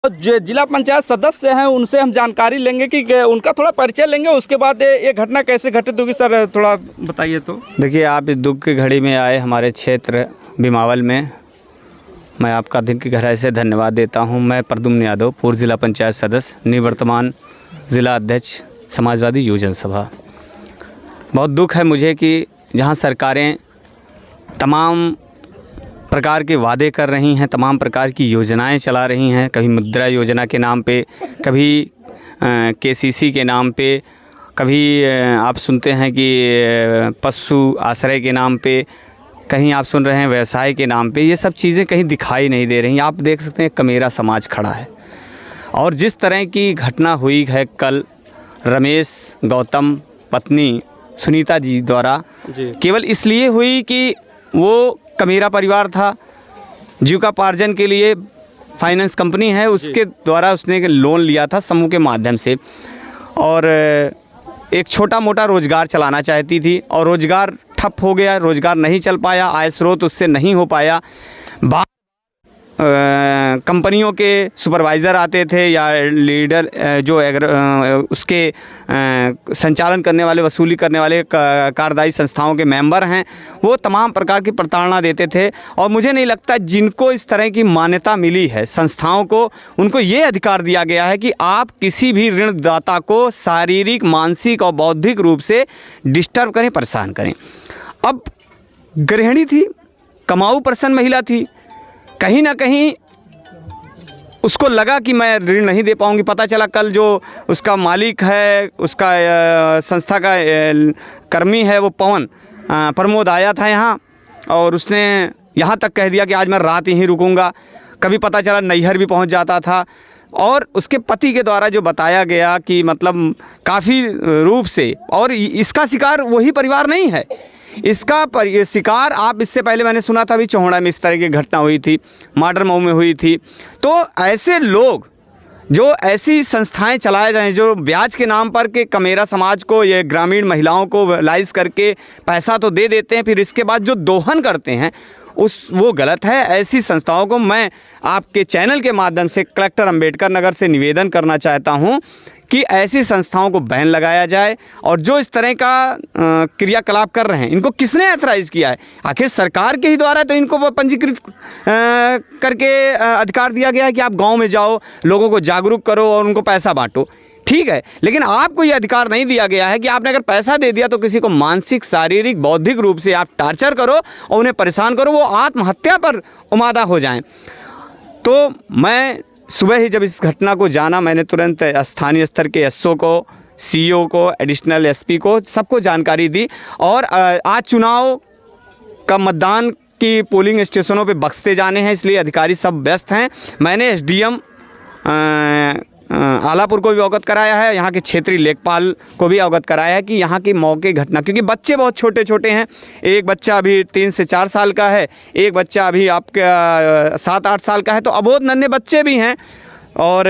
जो जिला पंचायत सदस्य हैं उनसे हम जानकारी लेंगे कि उनका थोड़ा परिचय लेंगे, उसके बाद ये घटना कैसे घटित होगी। सर थोड़ा बताइए। तो देखिए, आप इस दुख की घड़ी में आए हमारे क्षेत्र बिमावल में, मैं आपका दिल की गहराई से धन्यवाद देता हूं। मैं प्रद्युम्न यादव, पूर्व जिला पंचायत सदस्य, निवर्तमान जिला अध्यक्ष समाजवादी युव जनसभा। बहुत दुख है मुझे कि जहां सरकारें तमाम प्रकार के वादे कर रही हैं, तमाम प्रकार की योजनाएं चला रही हैं, कभी मुद्रा योजना के नाम पे, कभी केसीसी के नाम पे, कभी आप सुनते हैं कि पशु आश्रय के नाम पे, कहीं आप सुन रहे हैं व्यवसाय के नाम पे। ये सब चीज़ें कहीं दिखाई नहीं दे रही। आप देख सकते हैं कमेरा समाज खड़ा है, और जिस तरह की घटना हुई है कल रमेश गौतम पत्नी सुनीता जी द्वारा, केवल इसलिए हुई कि वो कमेरा परिवार था, जीविकापार्जन के लिए फाइनेंस कंपनी है, उसके द्वारा उसने लोन लिया था समूह के माध्यम से, और एक छोटा मोटा रोज़गार चलाना चाहती थी, और रोज़गार ठप हो गया, रोज़गार नहीं चल पाया, आय स्रोत उससे नहीं हो पाया। कंपनियों के सुपरवाइज़र आते थे या लीडर जो उसके संचालन करने वाले, वसूली करने वाले कार्यदायी संस्थाओं के मेंबर हैं, वो तमाम प्रकार की प्रताड़ना देते थे। और मुझे नहीं लगता जिनको इस तरह की मान्यता मिली है संस्थाओं को, उनको ये अधिकार दिया गया है कि आप किसी भी ऋणदाता को शारीरिक, मानसिक और बौद्धिक रूप से डिस्टर्ब करें, परेशान करें। अब गृहिणी थी, कमाऊ पर्सन महिला थी, कहीं ना कहीं उसको लगा कि मैं ऋण नहीं दे पाऊंगी। पता चला कल जो उसका मालिक है, उसका संस्था का कर्मी है, वो पवन प्रमोद आया था यहाँ, और उसने यहाँ तक कह दिया कि आज मैं रात यहीं रुकूंगा। कभी पता चला नैहर भी पहुँच जाता था। और उसके पति के द्वारा जो बताया गया कि मतलब काफ़ी रूप से, और इसका शिकार वही परिवार नहीं है, इसका शिकार आप इससे पहले मैंने सुना था भी चौहड़ा में इस तरह की घटना हुई थी, माडर मऊ में हुई थी। तो ऐसे लोग जो ऐसी संस्थाएं चलाए रहे हैं, जो ब्याज के नाम पर के कमेरा समाज को, ये ग्रामीण महिलाओं को लाइज करके पैसा तो दे देते हैं, फिर इसके बाद जो दोहन करते हैं वो गलत है। ऐसी संस्थाओं को मैं आपके चैनल के माध्यम से कलेक्टर अंबेडकर नगर से निवेदन करना चाहता हूं कि ऐसी संस्थाओं को बैन लगाया जाए। और जो इस तरह का क्रियाकलाप कर रहे हैं, इनको किसने ऑथराइज किया है? आखिर सरकार के ही द्वारा तो इनको पंजीकृत करके अधिकार दिया गया है कि आप गांव में जाओ, लोगों को जागरूक करो और उनको पैसा बांटो। ठीक है, लेकिन आपको ये अधिकार नहीं दिया गया है कि आपने अगर पैसा दे दिया तो किसी को मानसिक, शारीरिक, बौद्धिक रूप से आप टार्चर करो और उन्हें परेशान करो, वो आत्महत्या पर उमादा हो जाएं। तो मैं सुबह ही जब इस घटना को जाना, मैंने तुरंत स्थानीय स्तर के एसओ को, सीईओ को, एडिशनल एसपी को, सबको जानकारी दी। और आज चुनाव का मतदान की पोलिंग स्टेशनों पे बक्सते जाने हैं, इसलिए अधिकारी सब व्यस्त हैं। मैंने एसडीएम आलापुर को भी अवगत कराया है, यहाँ के क्षेत्रीय लेखपाल को भी अवगत कराया है कि यहाँ की मौके घटना, क्योंकि बच्चे बहुत छोटे छोटे हैं। एक बच्चा अभी 3 से 4 साल का है, एक बच्चा अभी आपका 7-8 साल का है, तो अबोध नन्हे बच्चे भी हैं। और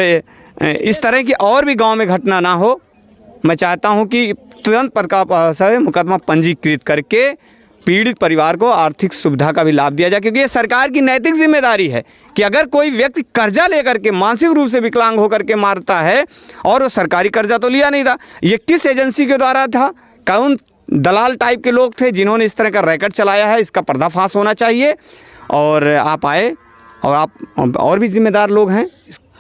इस तरह की और भी गांव में घटना ना हो, मैं चाहता हूं कि तुरंत प्रकार से मुकदमा पंजीकृत करके पीड़ित परिवार को आर्थिक सुविधा का भी लाभ दिया जाए, क्योंकि ये सरकार की नैतिक जिम्मेदारी है कि अगर कोई व्यक्ति कर्जा लेकर के मानसिक रूप से विकलांग होकर के मारता है, और वो सरकारी कर्जा तो लिया नहीं था, ये किस एजेंसी के द्वारा था, कौन दलाल टाइप के लोग थे जिन्होंने इस तरह का रैकेट चलाया है, इसका पर्दाफाश होना चाहिए। और आप आए, और आप और भी जिम्मेदार लोग हैं,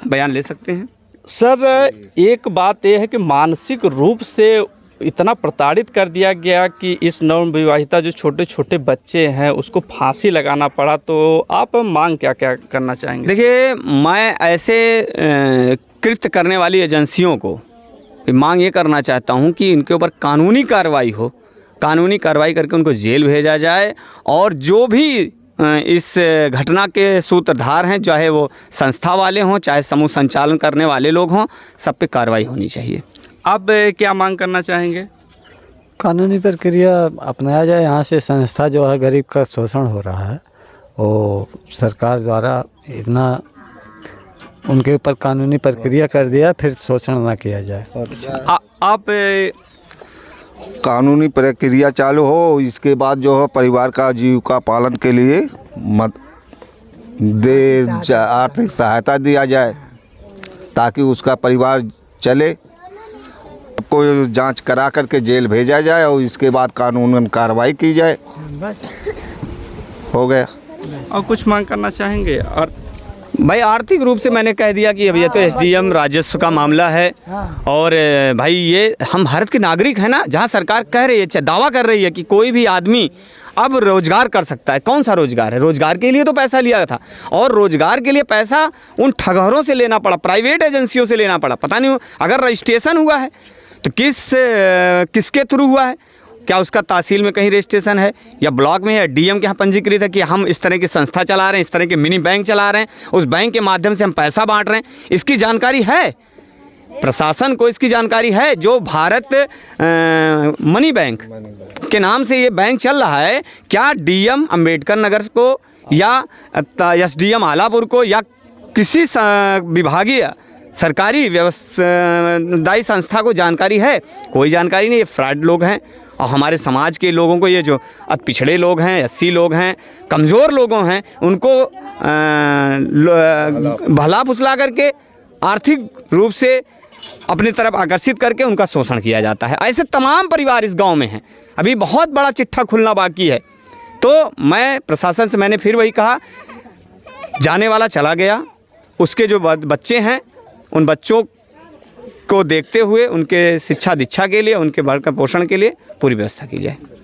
बयान ले सकते हैं। सर एक बात यह है कि मानसिक रूप से इतना प्रताड़ित कर दिया गया कि इस नवविवाहिता जो छोटे छोटे बच्चे हैं उसको फांसी लगाना पड़ा, तो आप मांग क्या क्या करना चाहेंगे? देखिए, मैं ऐसे कृत्य करने वाली एजेंसियों को मांग ये करना चाहता हूं कि इनके ऊपर कानूनी कार्रवाई हो, कानूनी कार्रवाई करके उनको जेल भेजा जाए, और जो भी इस घटना के सूत्रधार हैं, चाहे वो संस्था वाले हों, चाहे समूह संचालन करने वाले लोग हों, सब पे कार्रवाई होनी चाहिए। आप क्या मांग करना चाहेंगे? कानूनी प्रक्रिया अपनाया जाए। यहाँ से संस्था जो है, गरीब का शोषण हो रहा है, वो सरकार द्वारा इतना उनके ऊपर कानूनी प्रक्रिया कर दिया, फिर शोषण ना किया जाए। आप कानूनी प्रक्रिया चालू हो, इसके बाद जो है परिवार का जीविका पालन के लिए आर्थिक सहायता दिया जाए। ताकि उसका परिवार चले। कोई जांच करा करके जेल भेजा जाए और इसके बाद कानूनन कार्रवाई की जाए। हो गया। और कुछ मांग करना चाहेंगे? और भाई आर्थिक रूप से मैंने कह दिया कि अब ये तो एसडीएम राजस्व का मामला है और भाई ये हम भारत के नागरिक हैं ना, जहाँ सरकार कह रही है, दावा कर रही है कि कोई भी आदमी अब रोजगार कर सकता है। कौन सा रोजगार है? रोजगार के लिए तो पैसा लिया था और रोजगार के लिए पैसा उन ठगहरों से लेना पड़ा, प्राइवेट एजेंसियों से लेना पड़ा। पता नहीं अगर रजिस्ट्रेशन हुआ है तो किसके थ्रू हुआ है? क्या उसका तहसील में कहीं रजिस्ट्रेशन है या ब्लॉक में है, डीएम के यहाँ पंजीकृत है कि हम इस तरह की संस्था चला रहे हैं, इस तरह के मिनी बैंक चला रहे हैं, उस बैंक के माध्यम से हम पैसा बांट रहे हैं? इसकी जानकारी है प्रशासन को, इसकी जानकारी है। जो भारत मनी बैंक के नाम से ये बैंक चल रहा है, क्या डीएम अंबेडकर नगर को या एसडीएम आलापुर को या किसी विभागीय सरकारी व्यवस्थाई संस्था को जानकारी है? कोई जानकारी नहीं। ये फ्रॉड लोग हैं और हमारे समाज के लोगों को, ये जो अति पिछड़े लोग हैं, एससी लोग हैं, कमज़ोर लोगों हैं, उनको भला फुसला करके आर्थिक रूप से अपनी तरफ आकर्षित करके उनका शोषण किया जाता है। ऐसे तमाम परिवार इस गांव में हैं। अभी बहुत बड़ा चिट्ठा खुलना बाकी है। तो मैं प्रशासन से मैंने फिर वही कहा, जाने वाला चला गया, उसके जो बच्चे हैं उन बच्चों को देखते हुए उनके शिक्षा दीक्षा के लिए, उनके भरण पोषण के लिए पूरी व्यवस्था की जाए।